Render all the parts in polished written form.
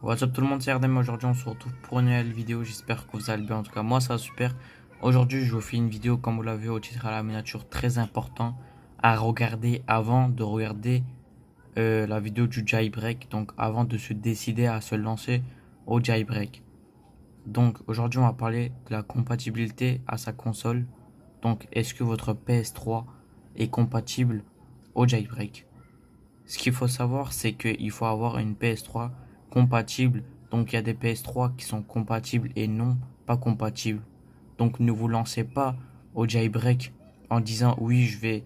What's up tout le monde, c'est RDM. Aujourd'hui on se retrouve pour une nouvelle vidéo, j'espère que vous allez bien, en tout cas moi ça va super. Aujourd'hui je vous fais une vidéo comme vous l'avez vu au titre à la miniature, très important à regarder avant de regarder la vidéo du jailbreak, donc avant de se décider à se lancer au jailbreak. Donc aujourd'hui on va parler de la compatibilité à sa console. Donc est-ce que votre PS3 est compatible au jailbreak? Ce qu'il faut savoir, c'est qu'il faut avoir une PS3 compatible. Donc il y a des PS3 qui sont compatibles et non pas compatibles. Donc ne vous lancez pas au jailbreak en disant oui, je vais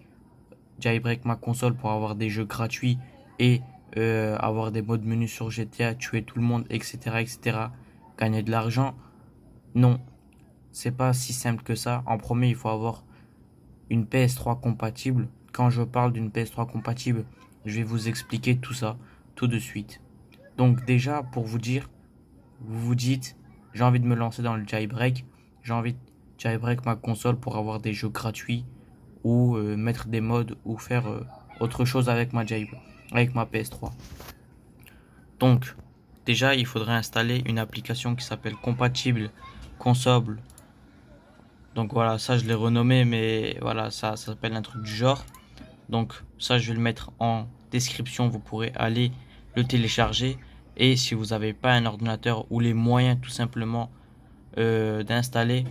jailbreak ma console pour avoir des jeux gratuits et avoir des modes menus sur GTA, tuer tout le monde, etc., etc., gagner de l'argent. Non, c'est pas si simple que ça. En premier, il faut avoir une PS3 compatible. Quand je parle d'une PS3 compatible, je vais vous expliquer tout ça tout de suite. Donc déjà, pour vous dire, vous vous dites, j'ai envie de me lancer dans le jailbreak, j'ai envie de jailbreak ma console pour avoir des jeux gratuits ou mettre des mods ou faire autre chose avec avec ma PS3. Donc, déjà, il faudrait installer une application qui s'appelle Compatible Console. Donc voilà, ça je l'ai renommé, mais voilà, ça s'appelle un truc du genre. Donc ça, je vais le mettre en description, vous pourrez aller le télécharger. Et si vous n'avez pas un ordinateur ou les moyens tout simplement d'installer,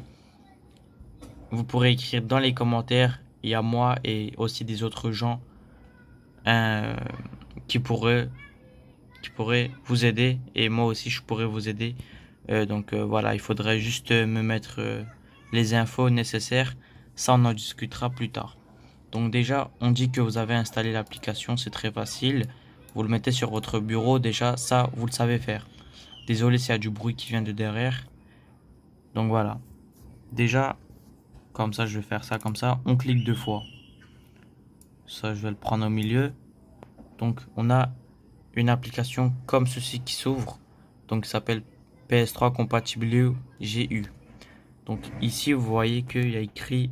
vous pourrez écrire dans les commentaires. Il y a moi et aussi des autres gens euh, qui pourraient vous aider. Et moi aussi, je pourrais vous aider. Donc voilà, il faudrait juste me mettre les infos nécessaires. Ça, on en discutera plus tard. Donc déjà, on dit que vous avez installé l'application, c'est très facile. Vous le mettez sur votre bureau, déjà, ça, vous le savez faire. Désolé s'il y a du bruit qui vient de derrière. Donc voilà. Déjà, comme ça, je vais faire ça comme ça. On clique deux fois. Ça, je vais le prendre au milieu. Donc, on a une application comme ceci qui s'ouvre. Donc, ça s'appelle PS3 Compatible GU. Donc, ici, vous voyez qu'il y a écrit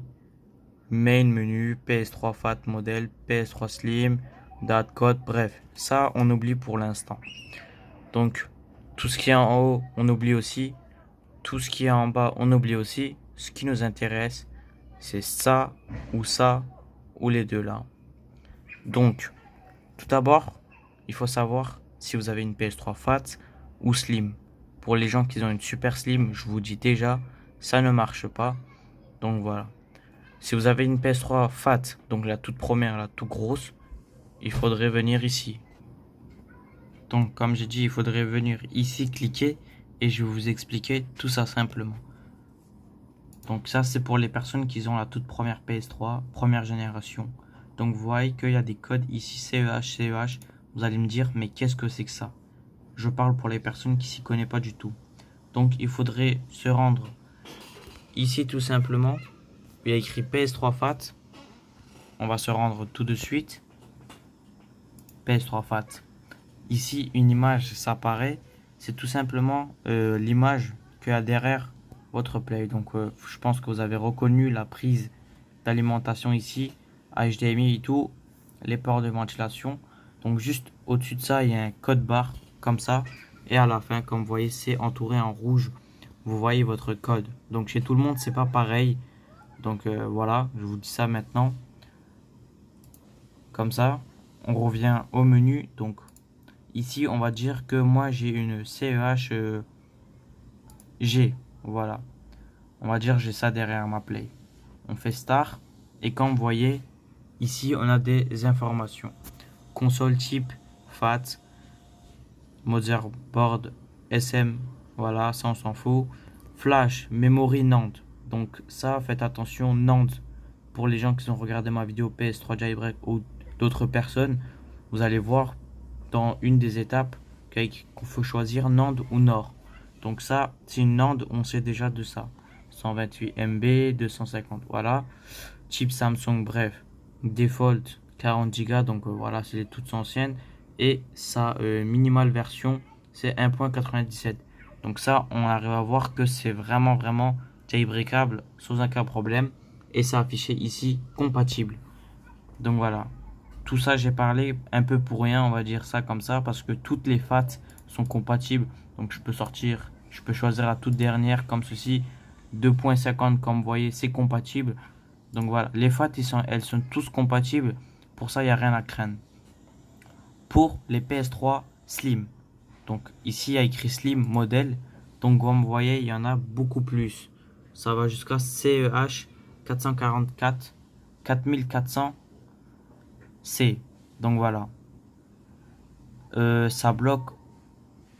Main menu, PS3 Fat modèle, PS3 Slim, date code, bref, ça on oublie pour l'instant. Donc tout ce qui est en haut, on oublie aussi. Tout ce qui est en bas, on oublie aussi. Ce qui nous intéresse, c'est ça ou les deux là. Donc, tout d'abord, il faut savoir si vous avez une PS3 Fat ou Slim. Pour les gens qui ont une Super Slim, je vous dis déjà, ça ne marche pas. Donc voilà. Si vous avez une PS3 Fat, donc la toute première, la toute grosse, il faudrait venir ici. Donc comme j'ai dit, il faudrait venir ici, cliquer, et je vais vous expliquer tout ça simplement. Donc ça, c'est pour les personnes qui ont la toute première PS3, première génération. Donc vous voyez qu'il y a des codes ici, CEH. Vous allez me dire, mais qu'est-ce que c'est que ça? Je parle pour les personnes qui s'y connaissent pas du tout. Donc il faudrait se rendre ici tout simplement. Il y a écrit PS3 Fat. On va se rendre tout de suite. PS3 Fat. Ici, une image s'apparaît. C'est tout simplement l'image qu'il y a derrière votre Play. Donc, je pense que vous avez reconnu la prise d'alimentation ici, HDMI et tout, les ports de ventilation. Donc, juste au-dessus de ça, il y a un code barre comme ça. Et à la fin, comme vous voyez, c'est entouré en rouge. Vous voyez votre code. Donc, chez tout le monde, c'est pas pareil. Donc, voilà, je vous dis ça maintenant. Comme ça, on revient au menu. Donc, ici, on va dire que moi, j'ai une CEH G. Voilà. On va dire j'ai ça derrière ma Play. On fait Start. Et comme vous voyez, ici, on a des informations. Console type, FAT, motherboard, SM. Voilà, ça, on s'en fout. Flash, memory NAND. Donc, ça, faites attention, NAND. Pour les gens qui ont regardé ma vidéo PS3 Jailbreak ou d'autres personnes, vous allez voir dans une des étapes qu'il faut choisir NAND ou NOR. Donc ça, c'est une NAND, on sait déjà de ça. 128 MB, 250, voilà. Chip Samsung, bref. Default 40 Go, donc voilà, c'est les toutes anciennes. Et sa minimal version, c'est 1.97. Donc ça, on arrive à voir que c'est vraiment jailbreakable sans aucun problème. Et c'est affiché ici, compatible. Donc voilà. Tout ça, j'ai parlé un peu pour rien, on va dire ça comme ça, parce que toutes les FAT sont compatibles. Donc je peux choisir la toute dernière comme ceci. 2.50 comme vous voyez, c'est compatible. Donc voilà, les FAT, elles sont tous compatibles. Pour ça, il n'y a rien à craindre. Pour les PS3 Slim. Donc ici, il y a écrit Slim modèle. Donc comme vous voyez, il y en a beaucoup plus. Ça va jusqu'à CEH 444 4400 C. Donc voilà. Ça bloque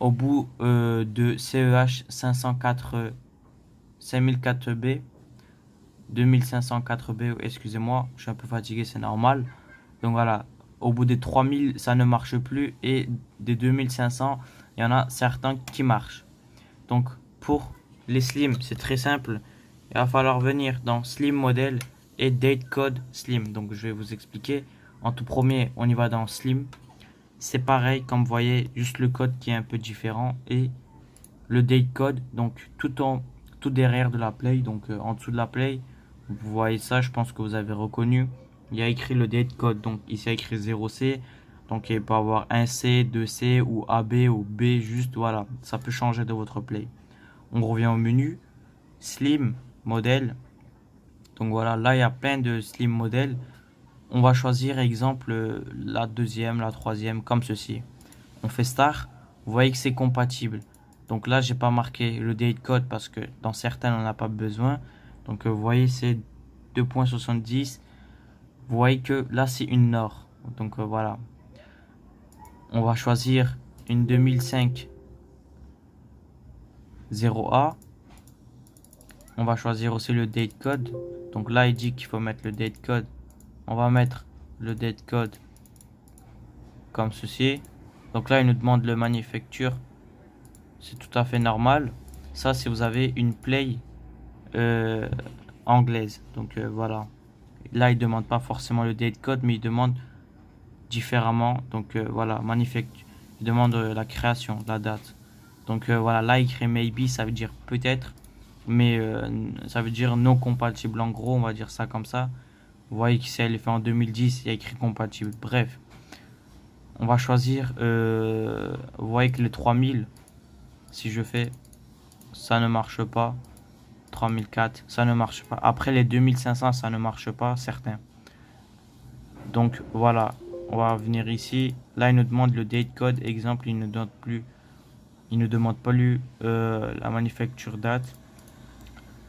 au bout de CEH 504 5004B 2504B, excusez-moi, je suis un peu fatigué, c'est normal. Donc voilà, au bout des 3000, ça ne marche plus et des 2500, il y en a certains qui marchent. Donc pour les slim, c'est très simple. Il va falloir venir dans Slim Model et Date Code Slim. Donc je vais vous expliquer. En tout premier, on y va dans Slim. C'est pareil, comme vous voyez, juste le code qui est un peu différent et le date code, donc tout derrière de la play, donc en dessous de la play, vous voyez ça, je pense que vous avez reconnu. Il y a écrit le date code, donc ici il y a écrit 0C, donc il peut avoir 1C, 2C ou AB ou B, juste voilà, ça peut changer de votre play. On revient au menu, Slim, modèle, donc voilà, là il y a plein de Slim modèles. On va choisir exemple la deuxième, la troisième, comme ceci. On fait Start, vous voyez que c'est compatible. Donc là, j'ai pas marqué le date code parce que dans certains, on n'en a pas besoin. Donc vous voyez, c'est 2.70. Vous voyez que là, c'est une Nord. Donc voilà. On va choisir une 2005 0A. On va choisir aussi le date code. Donc là, il dit qu'il faut mettre le date code. On va mettre le date code comme ceci. Donc là, il nous demande le manufacture. C'est tout à fait normal. Ça, si vous avez une play anglaise. Donc voilà. Là, il ne demande pas forcément le date code, mais il demande différemment. Donc voilà, manufacture. Il demande la création, la date. Donc voilà, là, il crée maybe, ça veut dire peut-être. Mais ça veut dire non compatible. En gros, on va dire ça comme ça. Vous voyez que si elle est fait en 2010, il y a écrit compatible. Bref. On va choisir, vous voyez que les 3000, si je fais, ça ne marche pas. 3004, ça ne marche pas. Après les 2500, ça ne marche pas, certains. Donc voilà, on va venir ici. Là, il nous demande le date code. Exemple, il ne demande pas la manufacture date.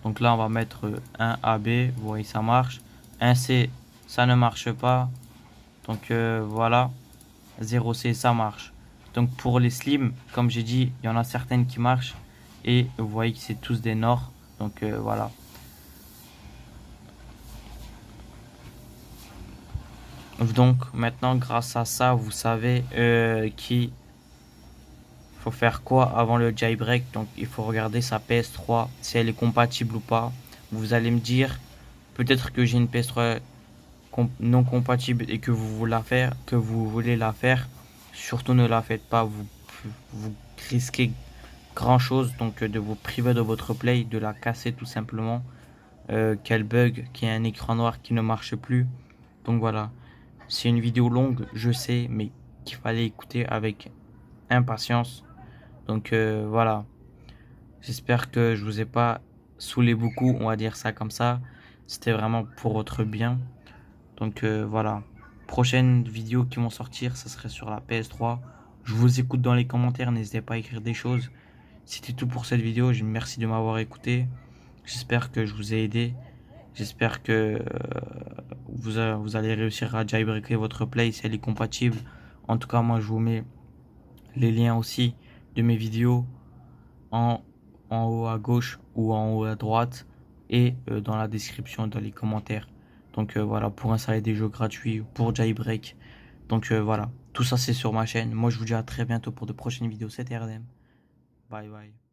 Donc là, on va mettre un AB. Vous voyez, ça marche. Un C, ça ne marche pas. Donc voilà. 0C, ça marche. Donc pour les slim, comme j'ai dit, il y en a certaines qui marchent. Et vous voyez que c'est tous des Nord. Donc voilà. Donc maintenant, grâce à ça, vous savez qu'il faut faire quoi avant le jailbreak. Donc il faut regarder sa PS3, si elle est compatible ou pas. Vous allez me dire, peut-être que j'ai une PS3 non compatible et que vous voulez la faire. Surtout ne la faites pas, vous risquez grand chose, donc de vous priver de votre play, de la casser tout simplement, qu'elle bug, qu'il y a un écran noir qui ne marche plus. Donc voilà, c'est une vidéo longue, je sais, mais qu'il fallait écouter avec impatience. Donc voilà, j'espère que je vous ai pas saoulé beaucoup, on va dire ça comme ça. C'était vraiment pour votre bien. Donc voilà, prochaines vidéos qui vont sortir, ça serait sur la PS3. Je vous écoute dans les commentaires, n'hésitez pas à écrire des choses. C'était tout pour cette vidéo, merci de m'avoir écouté. J'espère que je vous ai aidé. J'espère que vous allez réussir à jailbreaker votre play si elle est compatible. En tout cas, moi je vous mets les liens aussi de mes vidéos en haut à gauche ou en haut à droite et dans la description, dans les commentaires. Donc voilà, pour installer des jeux gratuits, pour jailbreak. Donc voilà, tout ça c'est sur ma chaîne. Moi je vous dis à très bientôt pour de prochaines vidéos. C'était RDM. Bye bye.